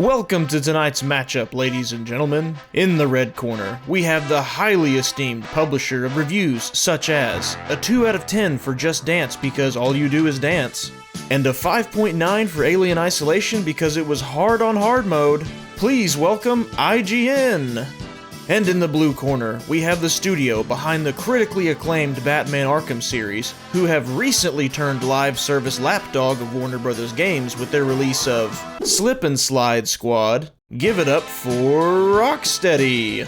Welcome to tonight's matchup, ladies and gentlemen. In the red corner, we have the highly esteemed publisher of reviews such as a 2 out of 10 for Just Dance because all you do is dance, and a 5.9 for Alien Isolation because it was hard on hard mode. Please welcome IGN! And in the blue corner, we have the studio behind the critically acclaimed Batman Arkham series, who have recently turned live service lapdog of Warner Bros. Games with their release of Slip and Slide Squad. Give it up for Rocksteady!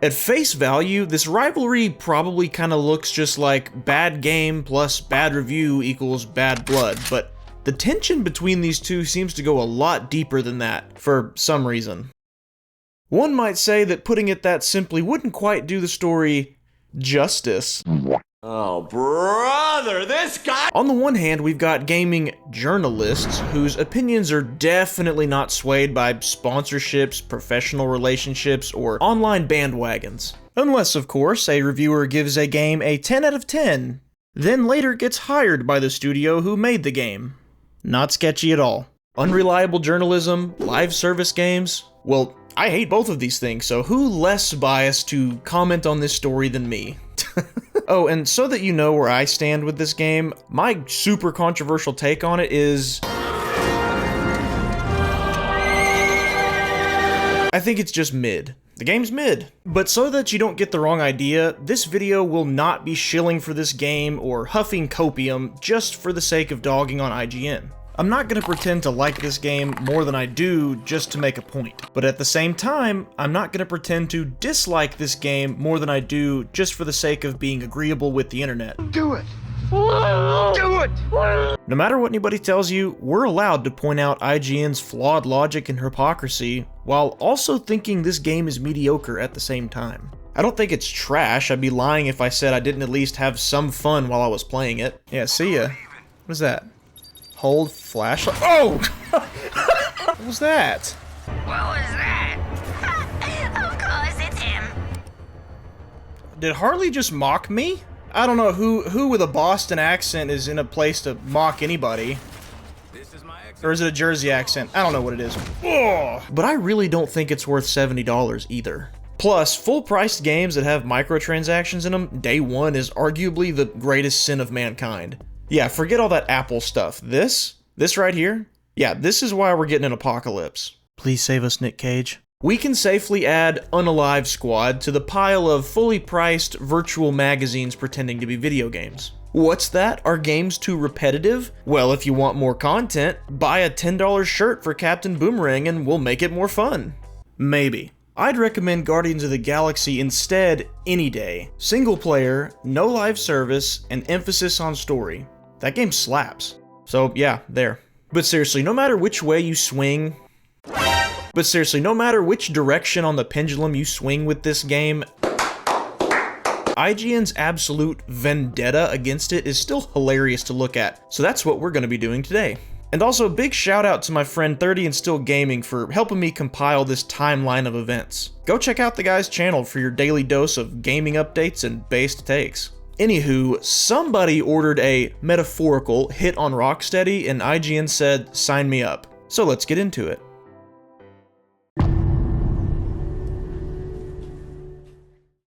At face value, this rivalry probably kinda looks just like bad game plus bad review equals bad blood, but the tension between these two seems to go a lot deeper than that, for some reason. One might say that putting it that simply wouldn't quite do the story justice. Oh, brother, this guy! On the one hand, we've got gaming journalists whose opinions are definitely not swayed by sponsorships, professional relationships, or online bandwagons. Unless, of course, a reviewer gives a game a 10 out of 10, then later gets hired by the studio who made the game. Not sketchy at all. Unreliable journalism, live service games, well, I hate both of these things, so who less biased to comment on this story than me? Oh, and so that you know where I stand with this game, my super controversial take on it is I think it's just mid. The game's mid. But so that you don't get the wrong idea, this video will not be shilling for this game or huffing copium just for the sake of dogging on IGN. I'm not gonna pretend to like this game more than I do just to make a point. But at the same time, I'm not gonna pretend to dislike this game more than I do just for the sake of being agreeable with the internet. Do it! Do it! No matter what anybody tells you, we're allowed to point out IGN's flawed logic and hypocrisy, while also thinking this game is mediocre at the same time. I don't think it's trash. I'd be lying if I said I didn't at least have some fun while I was playing it. Yeah, see ya. What is that? Hold flashlight. Oh! What was that? What was that? Of course, it's him. Did Harley just mock me? I don't know who with a Boston accent is in a place to mock anybody. Or is it a Jersey accent? I don't know what it is. Ugh. But I really don't think it's worth $70 either. Plus, full-priced games that have microtransactions in them, day one is arguably the greatest sin of mankind. Yeah, forget all that Apple stuff. This right here? Yeah, this is why we're getting an apocalypse. Please save us, Nick Cage. We can safely add Unalive Squad to the pile of fully priced virtual magazines pretending to be video games. What's that? Are games too repetitive? Well, if you want more content, buy a $10 shirt for Captain Boomerang and we'll make it more fun. Maybe. I'd recommend Guardians of the Galaxy instead any day. Single player, no live service, and emphasis on story. That game slaps. So yeah, there. But seriously, no matter which way you swing, no matter which direction on the pendulum you swing with this game, IGN's absolute vendetta against it is still hilarious to look at. So that's what we're going to be doing today. And also, big shout out to my friend 30 and Still Gaming for helping me compile this timeline of events. Go check out the guy's channel for your daily dose of gaming updates and based takes. Anywho, somebody ordered a metaphorical hit on Rocksteady and IGN said, sign me up. So let's get into it.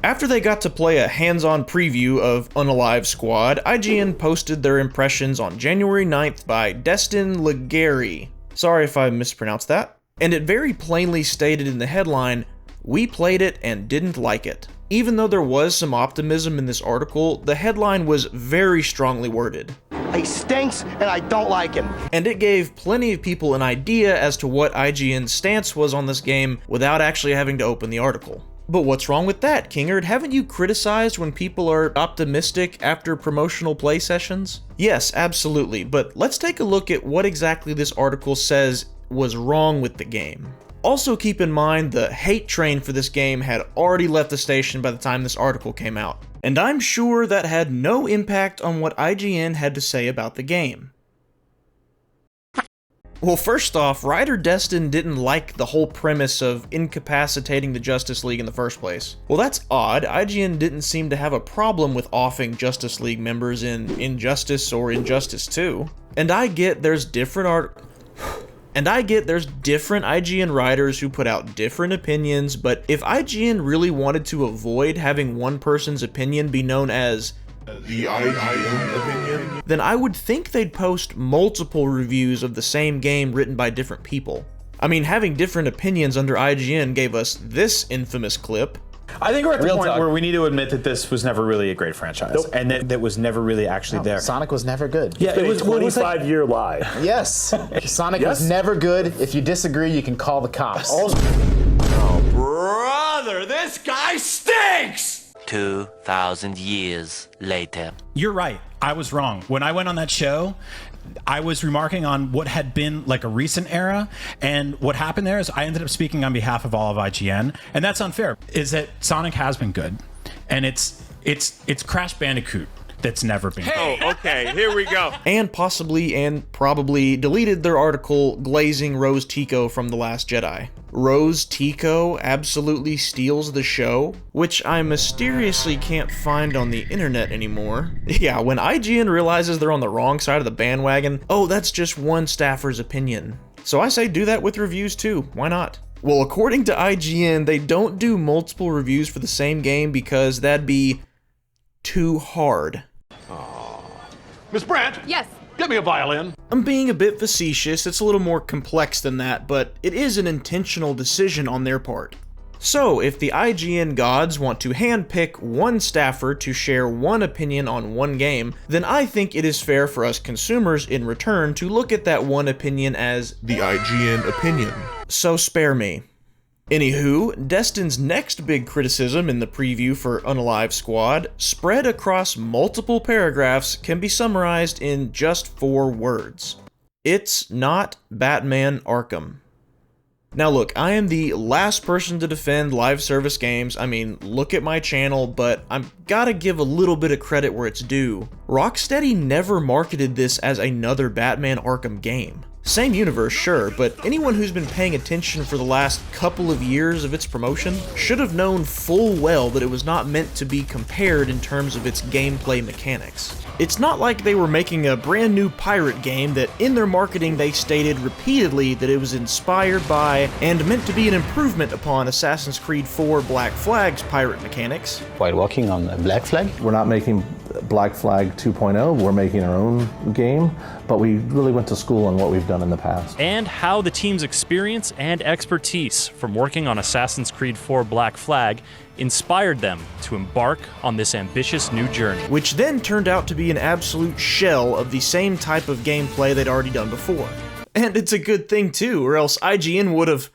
After they got to play a hands-on preview of Unalive Squad, IGN posted their impressions on January 9th by Destin Legary. Sorry if I mispronounced that. And it very plainly stated in the headline, "We played it and didn't like it." Even though there was some optimism in this article, the headline was very strongly worded. He stinks and I don't like him. And it gave plenty of people an idea as to what IGN's stance was on this game without actually having to open the article. But what's wrong with that, Kingerd? Haven't you criticized when people are optimistic after promotional play sessions? Yes, absolutely, but let's take a look at what exactly this article says was wrong with the game. Also keep in mind the hate train for this game had already left the station by the time this article came out. And I'm sure that had no impact on what IGN had to say about the game. Well, first off, writer Destin didn't like the whole premise of incapacitating the Justice League in the first place. Well, that's odd. IGN didn't seem to have a problem with offing Justice League members in Injustice or Injustice 2. And I get there's different And I get there's different IGN writers who put out different opinions, but if IGN really wanted to avoid having one person's opinion be known as the IGN opinion, then I would think they'd post multiple reviews of the same game written by different people. I mean, having different opinions under IGN gave us this infamous clip. I think we're at the point where we need to admit that this was never really a great franchise, and that was never really actually there. Sonic was never good. Yeah, it was a 25-year lie. Yes, Sonic was never good. If you disagree, you can call the cops. Oh, brother, this guy stinks! 2,000 years later. You're right. I was wrong. When I went on that show, I was remarking on what had been like a recent era, and what happened there is I ended up speaking on behalf of all of IGN, and that's unfair, is that Sonic has been good, and it's Crash Bandicoot that's never been good. Oh, okay, here we go. And possibly and probably deleted their article glazing Rose Tico from The Last Jedi. Rose Tico absolutely steals the show, which I mysteriously can't find on the internet anymore. Yeah, when IGN realizes they're on the wrong side of the bandwagon, oh, that's just one staffer's opinion. So I say do that with reviews too, why not? Well, according to IGN, they don't do multiple reviews for the same game because that'd be too hard. Miss Brandt? Yes. Get me a violin. I'm being a bit facetious, it's a little more complex than that, but it is an intentional decision on their part. So, if the IGN gods want to handpick one staffer to share one opinion on one game, then I think it is fair for us consumers in return to look at that one opinion as the IGN opinion. So spare me. Anywho, Destin's next big criticism in the preview for Unalive Squad, spread across multiple paragraphs, can be summarized in just 4 words. It's not Batman Arkham. Now look, I am the last person to defend live service games. I mean, look at my channel, but I've gotta give a little bit of credit where it's due. Rocksteady never marketed this as another Batman Arkham game. Same universe, sure, but anyone who's been paying attention for the last couple of years of its promotion should have known full well that it was not meant to be compared in terms of its gameplay mechanics. It's not like they were making a brand new pirate game that in their marketing they stated repeatedly that it was inspired by and meant to be an improvement upon Assassin's Creed 4 Black Flag's pirate mechanics. While working on Black Flag? We're not making Black Flag 2.0, we're making our own game, but we really went to school on what we've done in the past. And how the team's experience and expertise from working on Assassin's Creed 4 Black Flag inspired them to embark on this ambitious new journey. Which then turned out to be an absolute shell of the same type of gameplay they'd already done before. And it's a good thing too, or else IGN would have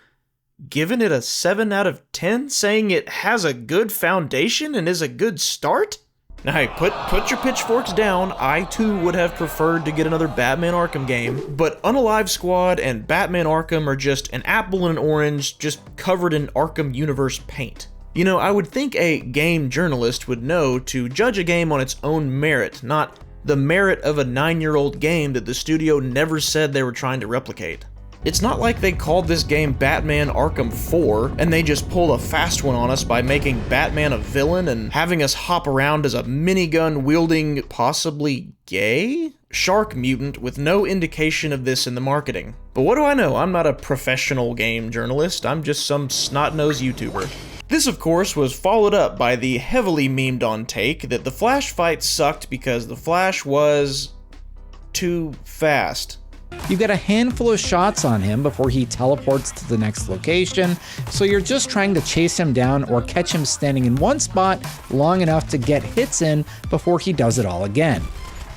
given it a 7 out of 10, saying it has a good foundation and is a good start? Now hey, put your pitchforks down. I too would have preferred to get another Batman Arkham game, but Unalive Squad and Batman Arkham are just an apple and an orange just covered in Arkham universe paint. You know, I would think a game journalist would know to judge a game on its own merit, not the merit of a 9-year-old game that the studio never said they were trying to replicate. It's not like they called this game Batman Arkham 4 and they just pulled a fast one on us by making Batman a villain and having us hop around as a minigun wielding, possibly gay? Shark mutant with no indication of this in the marketing. But what do I know? I'm not a professional game journalist, I'm just some snot-nosed YouTuber. This, of course, was followed up by the heavily memed on take that the Flash fight sucked because the Flash was too fast. You get a handful of shots on him before he teleports to the next location, so you're just trying to chase him down or catch him standing in one spot long enough to get hits in before he does it all again.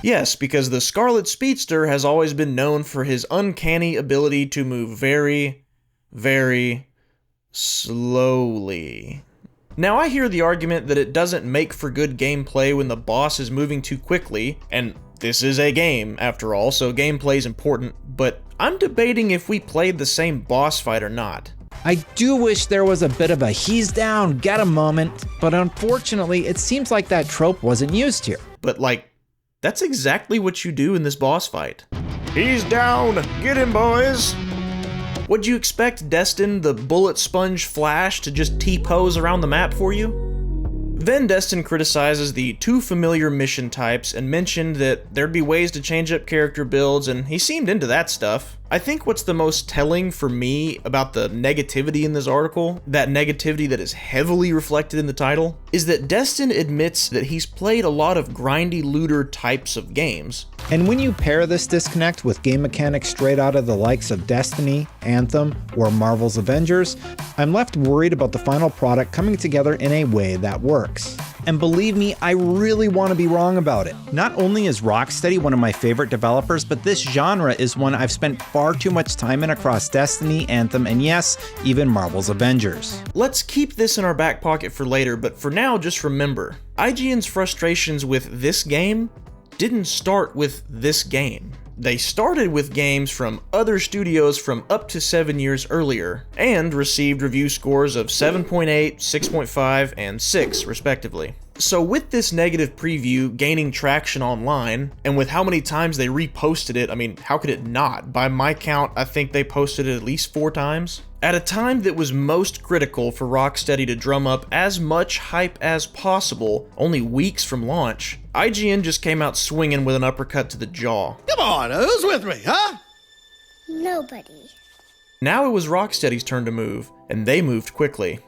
Yes, because the Scarlet Speedster has always been known for his uncanny ability to move very, very slowly. Now I hear the argument that it doesn't make for good gameplay when the boss is moving too quickly, and this is a game, after all, so gameplay is important, but I'm debating if we played the same boss fight or not. I do wish there was a bit of a he's down, get him moment, but unfortunately it seems like that trope wasn't used here. But like, that's exactly what you do in this boss fight. He's down, get him boys! Would you expect Destin, the bullet sponge Flash, to just T-pose around the map for you? Then Destin criticizes the too familiar mission types and mentioned that there'd be ways to change up character builds, and he seemed into that stuff. I think what's the most telling for me about the negativity in this article, that negativity that is heavily reflected in the title, is that Destin admits that he's played a lot of grindy looter types of games. And when you pair this disconnect with game mechanics straight out of the likes of Destiny, Anthem, or Marvel's Avengers, I'm left worried about the final product coming together in a way that works. And believe me, I really want to be wrong about it. Not only is Rocksteady one of my favorite developers, but this genre is one I've spent far too much time in across Destiny, Anthem, and yes, even Marvel's Avengers. Let's keep this in our back pocket for later, but for now, just remember, IGN's frustrations with this game didn't start with this game. They started with games from other studios from up to 7 years earlier, and received review scores of 7.8, 6.5, and 6, respectively. So with this negative preview gaining traction online, and with how many times they reposted it, I mean, how could it not? By my count, I think they posted it at least 4 times. At a time that was most critical for Rocksteady to drum up as much hype as possible, only weeks from launch, IGN just came out swinging with an uppercut to the jaw. Come on, who's with me, huh? Nobody. Now it was Rocksteady's turn to move, and they moved quickly.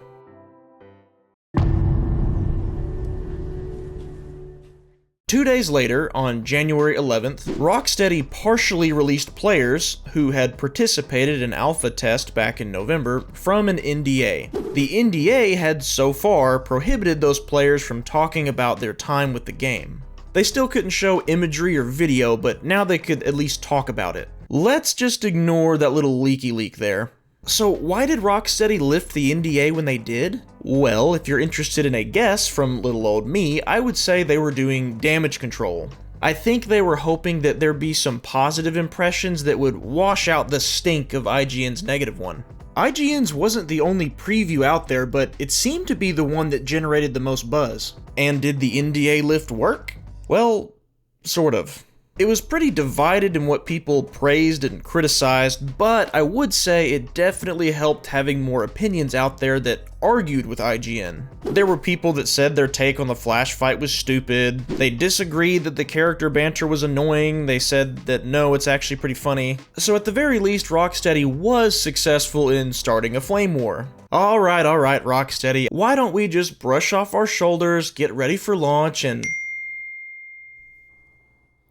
Two days later, on January 11th, Rocksteady partially released players who had participated in alpha test back in November from an NDA. The NDA had so far prohibited those players from talking about their time with the game. They still couldn't show imagery or video, but now they could at least talk about it. Let's just ignore that little leaky leak there. So why did Rocksteady lift the NDA when they did? Well, if you're interested in a guess from little old me, I would say they were doing damage control. I think they were hoping that there'd be some positive impressions that would wash out the stink of IGN's negative one. IGN's wasn't the only preview out there, but it seemed to be the one that generated the most buzz. And did the NDA lift work? Well, sort of. It was pretty divided in what people praised and criticized, but I would say it definitely helped having more opinions out there that argued with IGN. There were people that said their take on the Flash fight was stupid, they disagreed that the character banter was annoying, they said that no, it's actually pretty funny. So at the very least, Rocksteady was successful in starting a flame war. Alright, Rocksteady, why don't we just brush off our shoulders, get ready for launch, and...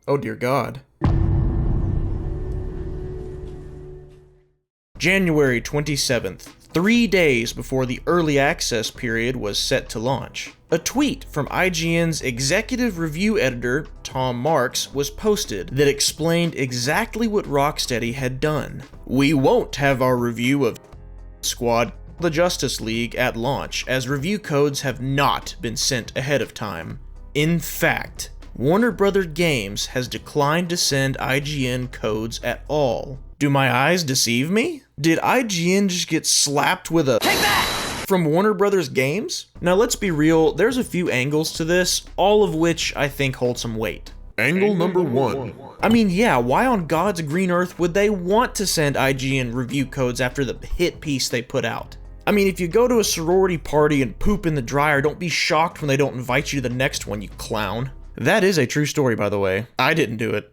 oh dear God. January 27th, 3 days before the early access period was set to launch. A tweet from IGN's executive review editor, Tom Marks, was posted that explained exactly what Rocksteady had done. We won't have our review of Squad the Justice League at launch, as review codes have not been sent ahead of time. In fact, Warner Bros. Games has declined to send IGN codes at all. Do my eyes deceive me? Did IGN just get slapped with a "Take that!" from Warner Bros. Games? Now let's be real, there's a few angles to this, all of which I think hold some weight. Angle number 1. I mean, yeah, why on God's green earth would they want to send IGN review codes after the hit piece they put out? I mean, if you go to a sorority party and poop in the dryer, don't be shocked when they don't invite you to the next one, you clown. That is a true story, by the way. I didn't do it.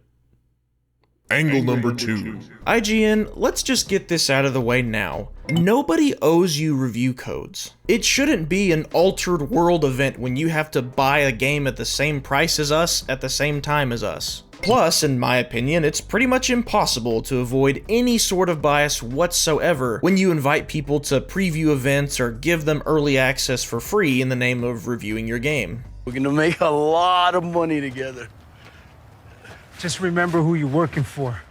Angle number 2. IGN, let's just get this out of the way now. Nobody owes you review codes. It shouldn't be an altered world event when you have to buy a game at the same price as us at the same time as us. Plus, in my opinion, it's pretty much impossible to avoid any sort of bias whatsoever when you invite people to preview events or give them early access for free in the name of reviewing your game. We're gonna make a lot of money together. Just remember who you're working for.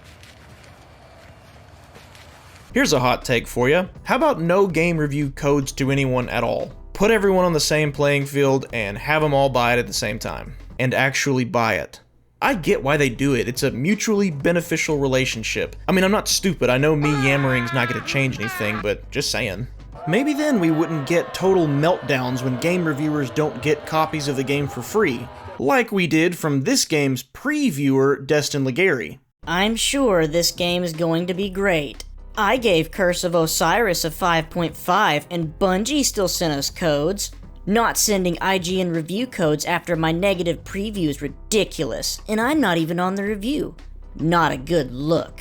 Here's a hot take for you. How about no game review codes to anyone at all? Put everyone on the same playing field and have them all buy it at the same time. And actually buy it. I get why they do it. It's a mutually beneficial relationship. I mean, I'm not stupid. I know me yammering's not gonna change anything, but just saying. Maybe then we wouldn't get total meltdowns when game reviewers don't get copies of the game for free, like we did from this game's previewer, Destin Legary. I'm sure this game is going to be great. I gave Curse of Osiris a 5.5 and Bungie still sent us codes. Not sending IGN review codes after my negative preview is ridiculous, and I'm not even on the review. Not a good look.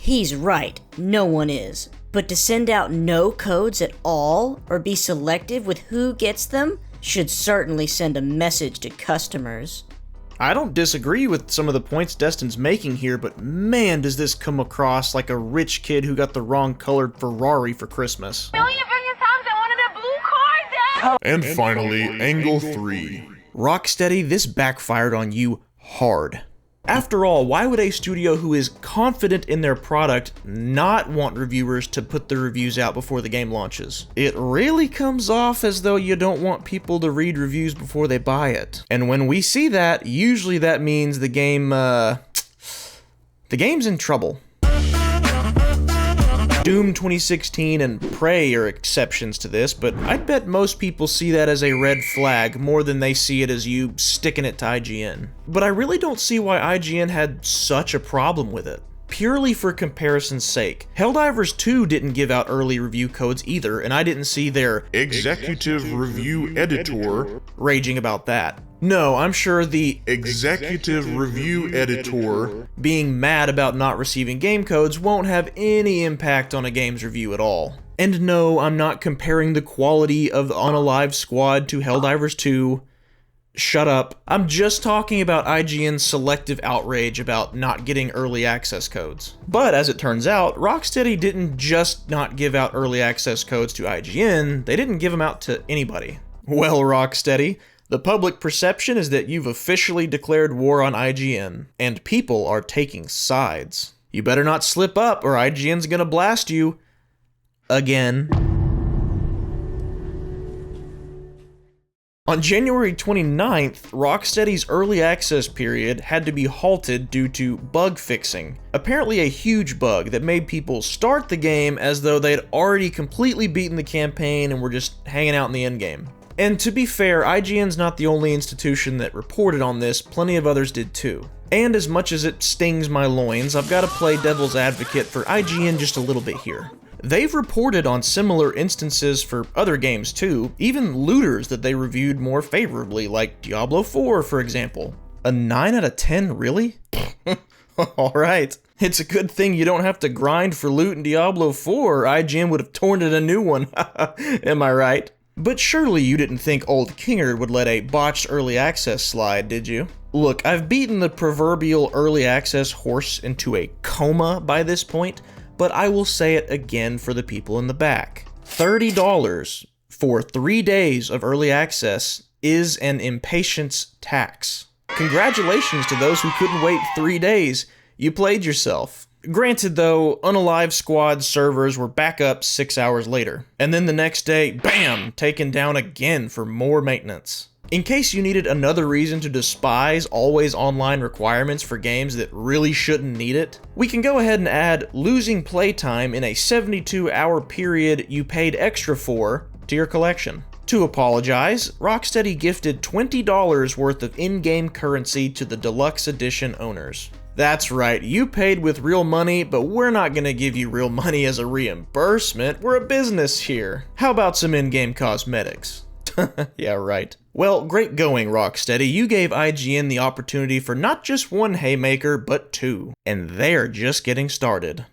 He's right, no one is. But to send out no codes at all, or be selective with who gets them, should certainly send a message to customers. I don't disagree with some of the points Destin's making here, but man, does this come across like a rich kid who got the wrong colored Ferrari for Christmas. Million times I wanted a blue car, Dad! And finally, Angle 3. Rocksteady, this backfired on you hard. After all, why would a studio who is confident in their product not want reviewers to put the reviews out before the game launches? It really comes off as though you don't want people to read reviews before they buy it. And when we see that, usually that means the game's in trouble. Doom 2016 and Prey are exceptions to this, but I'd bet most people see that as a red flag more than they see it as you sticking it to IGN. But I really don't see why IGN had such a problem with it. Purely for comparison's sake, Helldivers 2 didn't give out early review codes either, and I didn't see their executive review editor raging about that. No, I'm sure the executive review editor being mad about not receiving game codes won't have any impact on a game's review at all. And no, I'm not comparing the quality of Unalive Squad to Helldivers 2. Shut up. I'm just talking about IGN's selective outrage about not getting early access codes. But as it turns out, Rocksteady didn't just not give out early access codes to IGN, they didn't give them out to anybody. Well, Rocksteady, the public perception is that you've officially declared war on IGN, and people are taking sides. You better not slip up or IGN's gonna blast you. Again. On January 29th, Rocksteady's early access period had to be halted due to bug fixing. Apparently a huge bug that made people start the game as though they'd already completely beaten the campaign and were just hanging out in the endgame. And to be fair, IGN's not the only institution that reported on this, plenty of others did too. And as much as it stings my loins, I've got to play devil's advocate for IGN just a little bit here. They've reported on similar instances for other games too, even looters that they reviewed more favorably, like Diablo 4 for example. A 9 out of 10, really? Alright, it's a good thing you don't have to grind for loot in Diablo 4, IGN would have torn it a new one, am I right? But surely you didn't think old Kingerd would let a botched early access slide, did you? Look, I've beaten the proverbial early access horse into a coma by this point, but I will say it again for the people in the back. $30 for 3 days of early access is an impatience tax. Congratulations to those who couldn't wait 3 days. You played yourself. Granted though, Unalive Squad servers were back up 6 hours later. And then the next day, bam, taken down again for more maintenance. In case you needed another reason to despise always online requirements for games that really shouldn't need it, we can go ahead and add losing playtime in a 72-hour period you paid extra for to your collection. To apologize, Rocksteady gifted $20 worth of in-game currency to the Deluxe Edition owners. That's right, you paid with real money, but we're not gonna give you real money as a reimbursement, we're a business here. How about some in-game cosmetics? Yeah, right. Well, great going, Rocksteady. You gave IGN the opportunity for not just one haymaker, but two. And they're just getting started.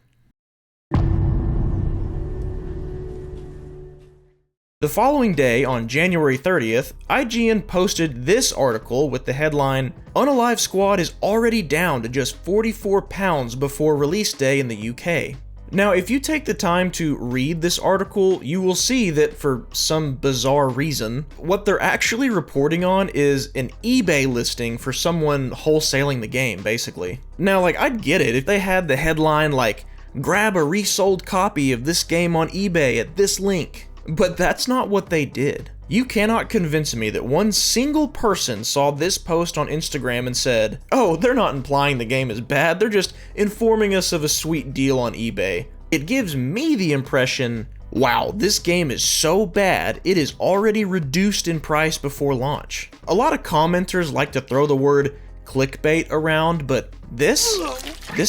The following day, on January 30th, IGN posted this article with the headline, "Unalive Squad is already down to just 44 pounds before release day in the UK." Now, if you take the time to read this article, you will see that for some bizarre reason, what they're actually reporting on is an eBay listing for someone wholesaling the game, basically. Now, like, I'd get it if they had the headline like, "Grab a resold copy of this game on eBay at this link." But that's not what they did. You cannot convince me that one single person saw this post on Instagram and said, "Oh, they're not implying the game is bad, they're just informing us of a sweet deal on eBay." It gives me the impression, wow, this game is so bad, it is already reduced in price before launch. A lot of commenters like to throw the word clickbait around, but this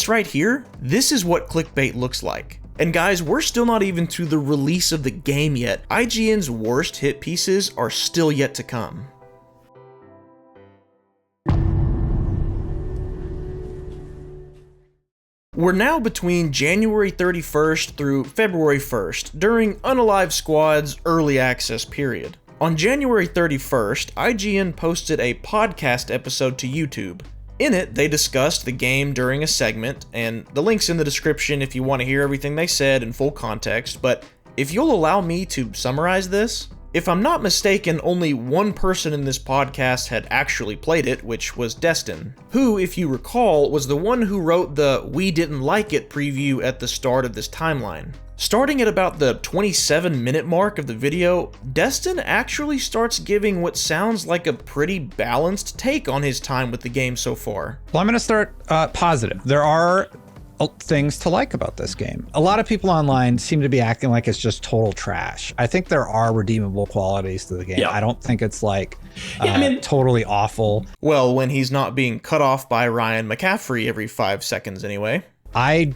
right here, this is what clickbait looks like. And guys, we're still not even to the release of the game yet. IGN's worst hit pieces are still yet to come. We're now between January 31st through February 1st, during Unalive Squad's early access period. On January 31st, IGN posted a podcast episode to YouTube. In it, they discussed the game during a segment, and the link's in the description if you want to hear everything they said in full context, but if you'll allow me to summarize this, if I'm not mistaken, only one person in this podcast had actually played it, which was Destin, who, if you recall, was the one who wrote the "We Didn't Like It" preview at the start of this timeline. Starting at about the 27-minute mark of the video, Destin actually starts giving what sounds like a pretty balanced take on his time with the game so far. Well, I'm going to start positive. There are things to like about this game. A lot of people online seem to be acting like it's just total trash. I think there are redeemable qualities to the game. I don't think it's like totally awful. Well, when he's not being cut off by Ryan McCaffrey every 5 seconds anyway. I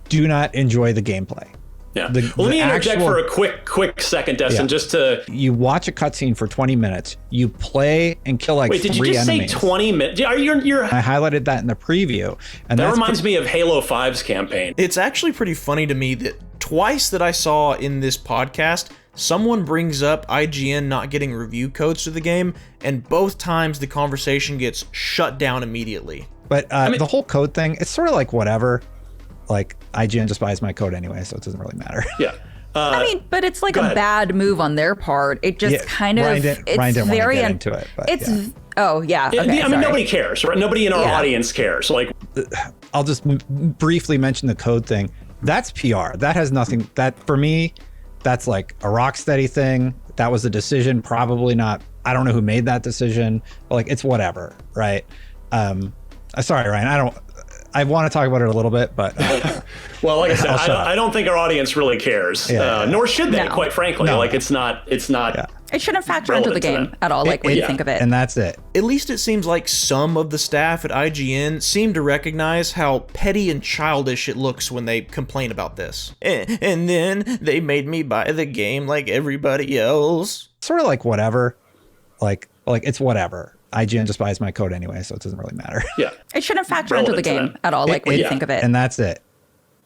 do not enjoy the gameplay. Yeah. Let me interject for a quick second, Destin, just to... You watch a cutscene for 20 minutes, you play and kill like 3 enemies. Wait, did you just say 20 minutes? I highlighted that in the preview. And that reminds me of Halo 5's campaign. It's actually pretty funny to me that twice that I saw in this podcast, someone brings up IGN not getting review codes to the game, and both times the conversation gets shut down immediately. But the whole code thing, it's sort of like whatever. Like, IGN just buys my code anyway, so it doesn't really matter. Yeah. I mean, but it's like a bad move on their part. It just kind of, Ryan didn't very get into it. But it's okay, I mean, nobody cares, right? Nobody in our audience cares. Like, I'll just briefly mention the code thing. That's PR. That has nothing. That for me, that's like a Rocksteady thing. That was a decision, probably not. I don't know who made that decision, but like it's whatever, right? Sorry, Ryan. I want to talk about it a little bit, but well, like I said, I don't think our audience really cares, nor should they, quite frankly. No. Like it's not. It shouldn't factor into the game at all, like when you think of it. And that's it. At least it seems like some of the staff at IGN seem to recognize how petty and childish it looks when they complain about this. And then they made me buy the game like everybody else. Sort of like whatever, like it's whatever. IGN just buys my code anyway, so it doesn't really matter. Yeah. It shouldn't factor into the game at all, like when you think of it. And that's it.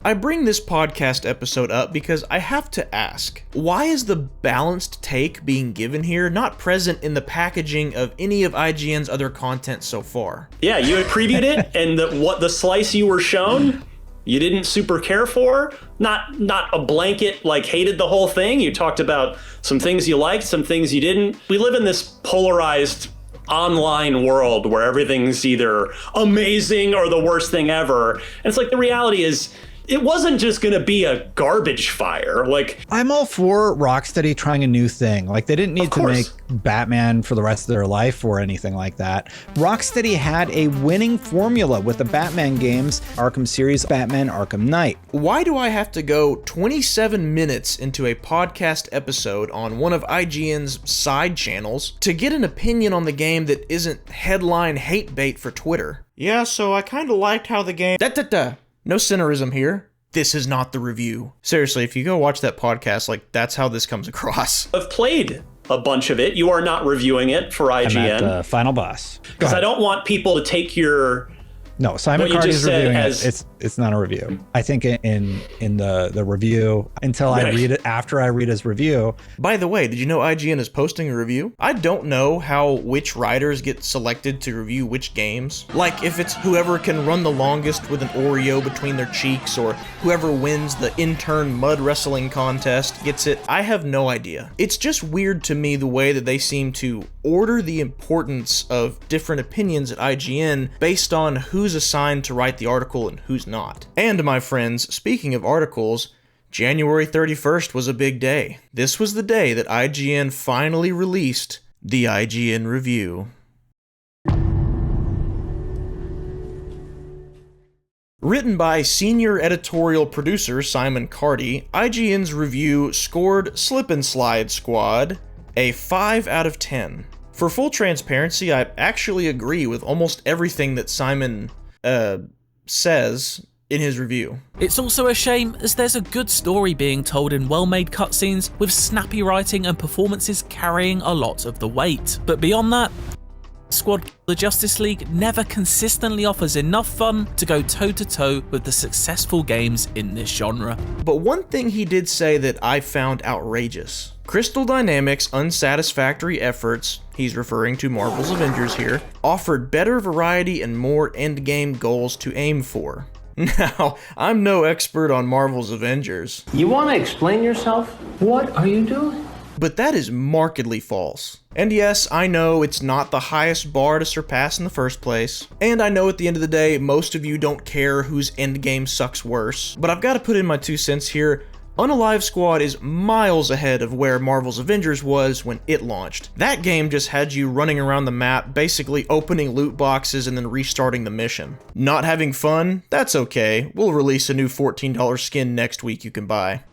I bring this podcast episode up because I have to ask, why is the balanced take being given here not present in the packaging of any of IGN's other content so far? Yeah, you had previewed it, and the slice you were shown, you didn't super care for. Not a blanket, like, hated the whole thing. You talked about some things you liked, some things you didn't. We live in this polarized online world where everything's either amazing or the worst thing ever. And it's like, the reality is, it wasn't just going to be a garbage fire. Like, I'm all for Rocksteady trying a new thing. Like, they didn't need to make Batman for the rest of their life or anything like that. Rocksteady had a winning formula with the Batman games, Arkham series, Batman Arkham Knight. Why do I have to go 27 minutes into a podcast episode on one of IGN's side channels to get an opinion on the game that isn't headline hate bait for Twitter? Yeah, so I kind of liked how the game... No cynicism here. This is not the review. Seriously, if you go watch that podcast, like, that's how this comes across. I've played a bunch of it. You are not reviewing it for IGN. I'm at the final boss. Because I don't want people to take your... No, Simon Cardy is reviewing it. It's not a review. I think in the review, until I read it, after I read his review. By the way, did you know IGN is posting a review? I don't know how which writers get selected to review which games. Like, if it's whoever can run the longest with an Oreo between their cheeks, or whoever wins the intern mud wrestling contest gets it. I have no idea. It's just weird to me the way that they seem to order the importance of different opinions at IGN based on who's assigned to write the article and who's not. And my friends, speaking of articles, January 31st was a big day. This was the day that IGN finally released the IGN review. Written by senior editorial producer Simon Cardy, IGN's review scored Slip and Slide Squad a 5 out of 10. For full transparency, I actually agree with almost everything that Simon says in his review. It's also a shame as there's a good story being told in well-made cutscenes with snappy writing and performances carrying a lot of the weight. But beyond that, Squad the Justice League never consistently offers enough fun to go toe-to-toe with the successful games in this genre. But one thing he did say that I found outrageous. Crystal Dynamics' unsatisfactory efforts, he's referring to Marvel's Avengers here, offered better variety and more endgame goals to aim for. Now, I'm no expert on Marvel's Avengers. You want to explain yourself? What are you doing? But that is markedly false. And yes, I know it's not the highest bar to surpass in the first place, and I know at the end of the day, most of you don't care whose endgame sucks worse, but I've got to put in my 2 cents here. Unalive Squad is miles ahead of where Marvel's Avengers was when it launched. That game just had you running around the map, basically opening loot boxes and then restarting the mission. Not having fun? That's okay. We'll release a new $14 skin next week you can buy.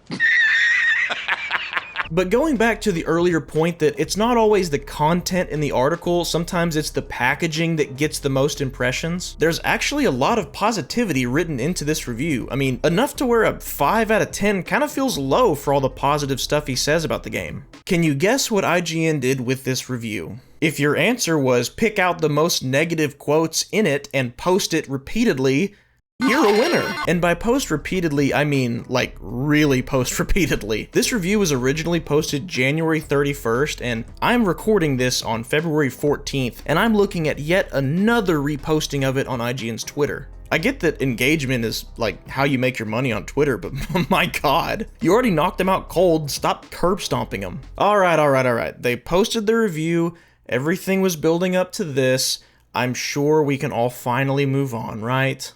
But going back to the earlier point that it's not always the content in the article, sometimes it's the packaging that gets the most impressions, there's actually a lot of positivity written into this review. I mean, enough to where a 5 out of 10 kind of feels low for all the positive stuff he says about the game. Can you guess what IGN did with this review? If your answer was pick out the most negative quotes in it and post it repeatedly, you're a winner. And by post repeatedly, I mean like really post repeatedly. This review was originally posted January 31st, and I'm recording this on February 14th, and I'm looking at yet another reposting of it on IGN's Twitter. I get that engagement is like how you make your money on Twitter, but my god, you already knocked them out cold, stop curb stomping them. Alright. They posted the review, everything was building up to this. I'm sure we can all finally move on, right?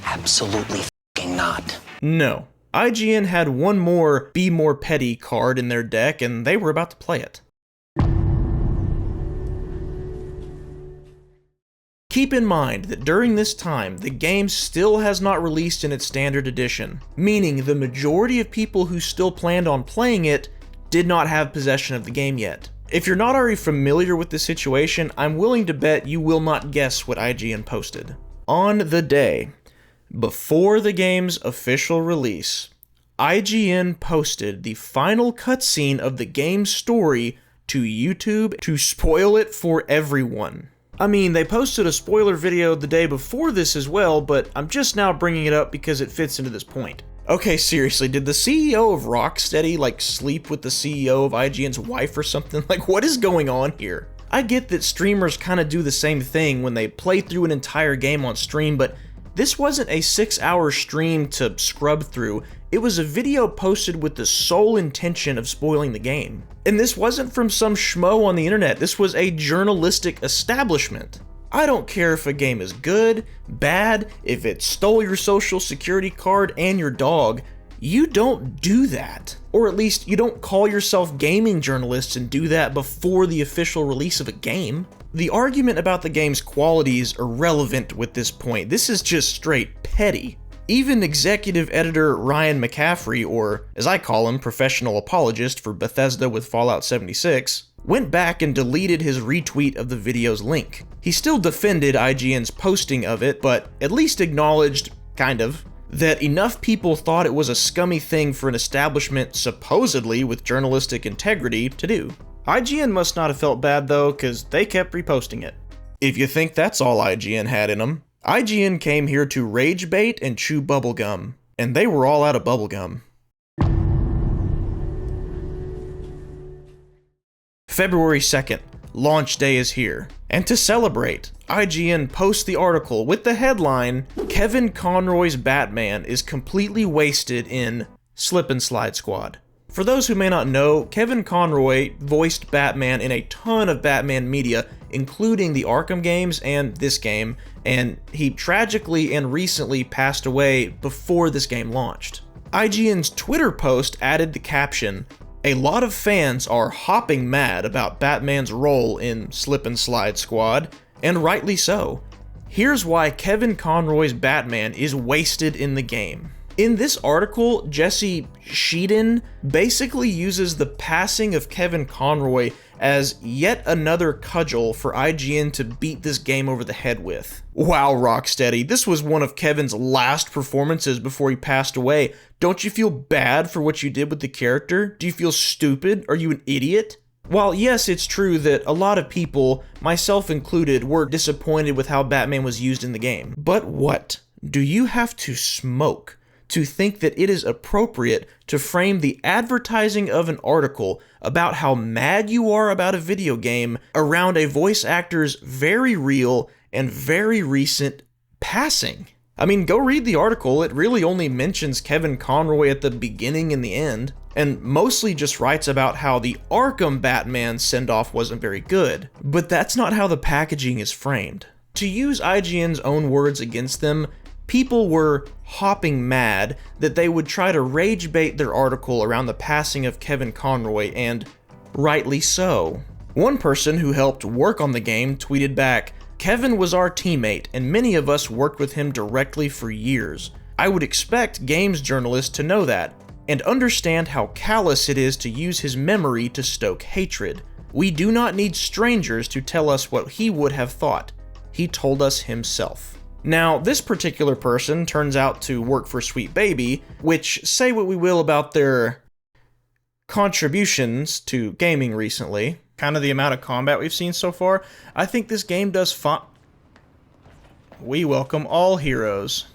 Absolutely f***ing not. No. IGN had one more Be More Petty card in their deck, and they were about to play it. Keep in mind that during this time, the game still has not released in its standard edition, meaning the majority of people who still planned on playing it did not have possession of the game yet. If you're not already familiar with the situation, I'm willing to bet you will not guess what IGN posted. On the day before the game's official release, IGN posted the final cutscene of the game's story to YouTube to spoil it for everyone. I mean, they posted a spoiler video the day before this as well, but I'm just now bringing it up because it fits into this point. Okay, seriously, did the CEO of Rocksteady, like, sleep with the CEO of IGN's wife or something? Like, what is going on here? I get that streamers kind of do the same thing when they play through an entire game on stream, but this wasn't a 6-hour stream to scrub through. It was a video posted with the sole intention of spoiling the game. And this wasn't from some schmo on the internet. This was a journalistic establishment. I don't care if a game is good, bad, if it stole your social security card and your dog. You don't do that. Or at least you don't call yourself gaming journalists and do that before the official release of a game. The argument about the game's quality is irrelevant with this point. This is just straight petty. Even executive editor Ryan McCaffrey, or as I call him, professional apologist for Bethesda with Fallout 76, went back and deleted his retweet of the video's link. He still defended IGN's posting of it, but at least acknowledged, kind of, that enough people thought it was a scummy thing for an establishment supposedly with journalistic integrity to do. IGN must not have felt bad though, cause they kept reposting it. If you think that's all IGN had in them, IGN came here to rage bait and chew bubblegum, and they were all out of bubblegum. February 2nd, launch day is here. And to celebrate, IGN posts the article with the headline, Kevin Conroy's Batman is completely wasted in Slip and Slide Squad. For those who may not know, Kevin Conroy voiced Batman in a ton of Batman media, including the Arkham games and this game, and he tragically and recently passed away before this game launched. IGN's Twitter post added the caption, "A lot of fans are hopping mad about Batman's role in Slip and Slide Squad, and rightly so. Here's why Kevin Conroy's Batman is wasted in the game." In this article, Jesse Sheeden basically uses the passing of Kevin Conroy as yet another cudgel for IGN to beat this game over the head with. Wow, Rocksteady, this was one of Kevin's last performances before he passed away. Don't you feel bad for what you did with the character? Do you feel stupid? Are you an idiot? While yes, it's true that a lot of people, myself included, were disappointed with how Batman was used in the game. But what do you have to smoke to think that it is appropriate to frame the advertising of an article about how mad you are about a video game around a voice actor's very real and very recent passing? I mean, go read the article. It really only mentions Kevin Conroy at the beginning and the end, and mostly just writes about how the Arkham Batman send-off wasn't very good. But that's not how the packaging is framed. To use IGN's own words against them, people were hopping mad that they would try to rage bait their article around the passing of Kevin Conroy, and rightly so. One person who helped work on the game tweeted back, "Kevin was our teammate, and many of us worked with him directly for years. I would expect games journalists to know that, and understand how callous it is to use his memory to stoke hatred. We do not need strangers to tell us what he would have thought. He told us himself." Now, this particular person turns out to work for Sweet Baby, which, say what we will about their contributions to gaming recently, kind of the amount of combat we've seen so far, I think this game does fine. We welcome all heroes.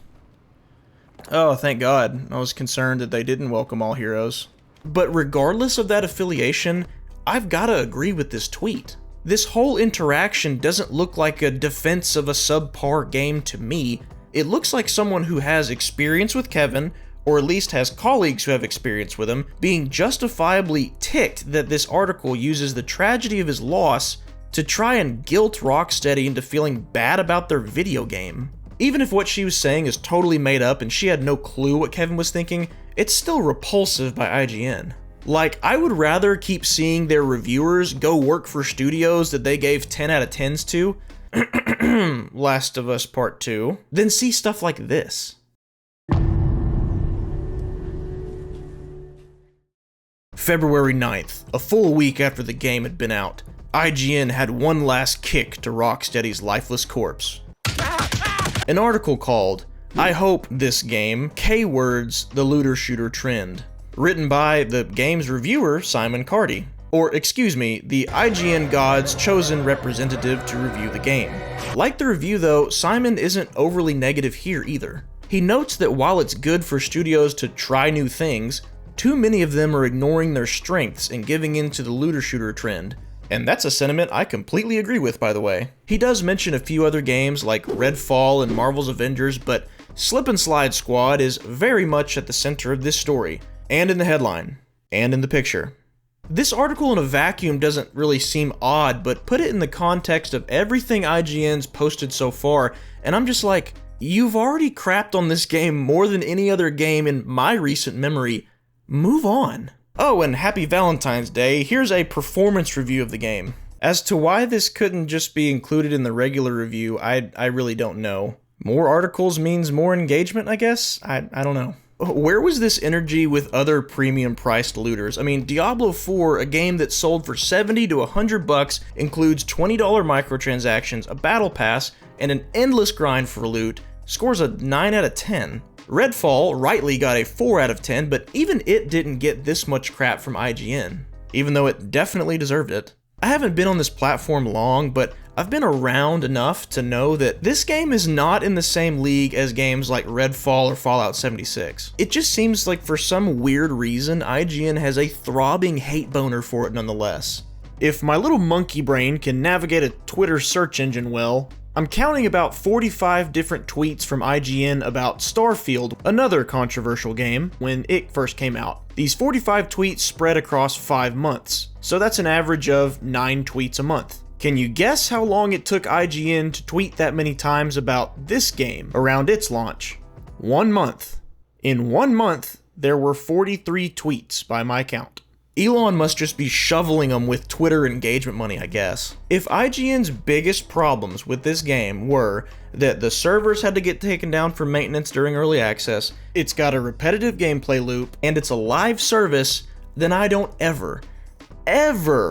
Oh, thank God. I was concerned that they didn't welcome all heroes. But regardless of that affiliation, I've got to agree with this tweet. This whole interaction doesn't look like a defense of a subpar game to me. It looks like someone who has experience with Kevin, or at least has colleagues who have experience with him, being justifiably ticked that this article uses the tragedy of his loss to try and guilt Rocksteady into feeling bad about their video game. Even if what she was saying is totally made up and she had no clue what Kevin was thinking, it's still repulsive by IGN. Like, I would rather keep seeing their reviewers go work for studios that they gave 10 out of 10s to, Last of Us Part 2, than see stuff like this. February 9th, a full week after the game had been out, IGN had one last kick to Rocksteady's lifeless corpse. An article called, "I Hope This Game K-Words the Looter Shooter Trend," written by the game's reviewer, Simon Carty. Or, excuse me, the IGN God's chosen representative to review the game. Like the review though, Simon isn't overly negative here either. He notes that while it's good for studios to try new things, too many of them are ignoring their strengths and giving in to the looter shooter trend. And that's a sentiment I completely agree with, by the way. He does mention a few other games like Redfall and Marvel's Avengers, but Slip and Slide Squad is very much at the center of this story, and in the headline, and in the picture. This article in a vacuum doesn't really seem odd, but put it in the context of everything IGN's posted so far, and I'm just like, you've already crapped on this game more than any other game in my recent memory. Move on. Oh, and happy Valentine's Day, here's a performance review of the game. As to why this couldn't just be included in the regular review, I really don't know. More articles means more engagement, I guess? I don't know. Where was this energy with other premium priced looters? I mean, Diablo 4, a game that sold for $70 to $100, includes $20 microtransactions, a battle pass, and an endless grind for loot, scores a 9 out of 10. Redfall rightly got a 4 out of 10, but even it didn't get this much crap from IGN, even though it definitely deserved it. I haven't been on this platform long, but I've been around enough to know that this game is not in the same league as games like Redfall or Fallout 76. It just seems like for some weird reason, IGN has a throbbing hate boner for it nonetheless. If my little monkey brain can navigate a Twitter search engine well, I'm counting about 45 different tweets from IGN about Starfield, another controversial game, when it first came out. These 45 tweets spread across 5 months, so that's an average of 9 tweets a month. Can you guess how long it took IGN to tweet that many times about this game around its launch? 1 month. In 1 month, there were 43 tweets by my count. Elon must just be shoveling them with Twitter engagement money, I guess. If IGN's biggest problems with this game were that the servers had to get taken down for maintenance during early access, it's got a repetitive gameplay loop, and it's a live service, then I don't ever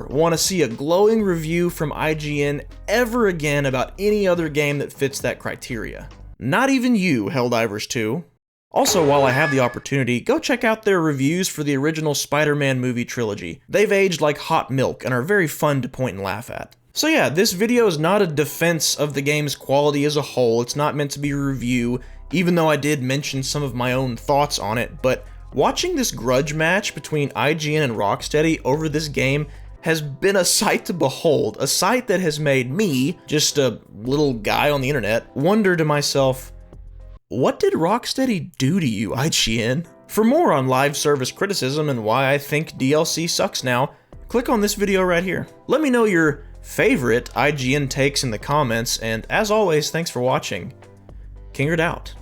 want to see a glowing review from IGN ever again about any other game that fits that criteria. Not even you, Helldivers 2. Also, while I have the opportunity, go check out their reviews for the original Spider-Man movie trilogy. They've aged like hot milk and are very fun to point and laugh at. So yeah, this video is not a defense of the game's quality as a whole. It's not meant to be a review, even though I did mention some of my own thoughts on it, but watching this grudge match between IGN and Rocksteady over this game has been a sight to behold, a sight that has made me, just a little guy on the internet, wonder to myself, what did Rocksteady do to you, IGN? For more on live service criticism and why I think DLC sucks now, click on this video right here. Let me know your favorite IGN takes in the comments, and as always, thanks for watching. Kingerd out.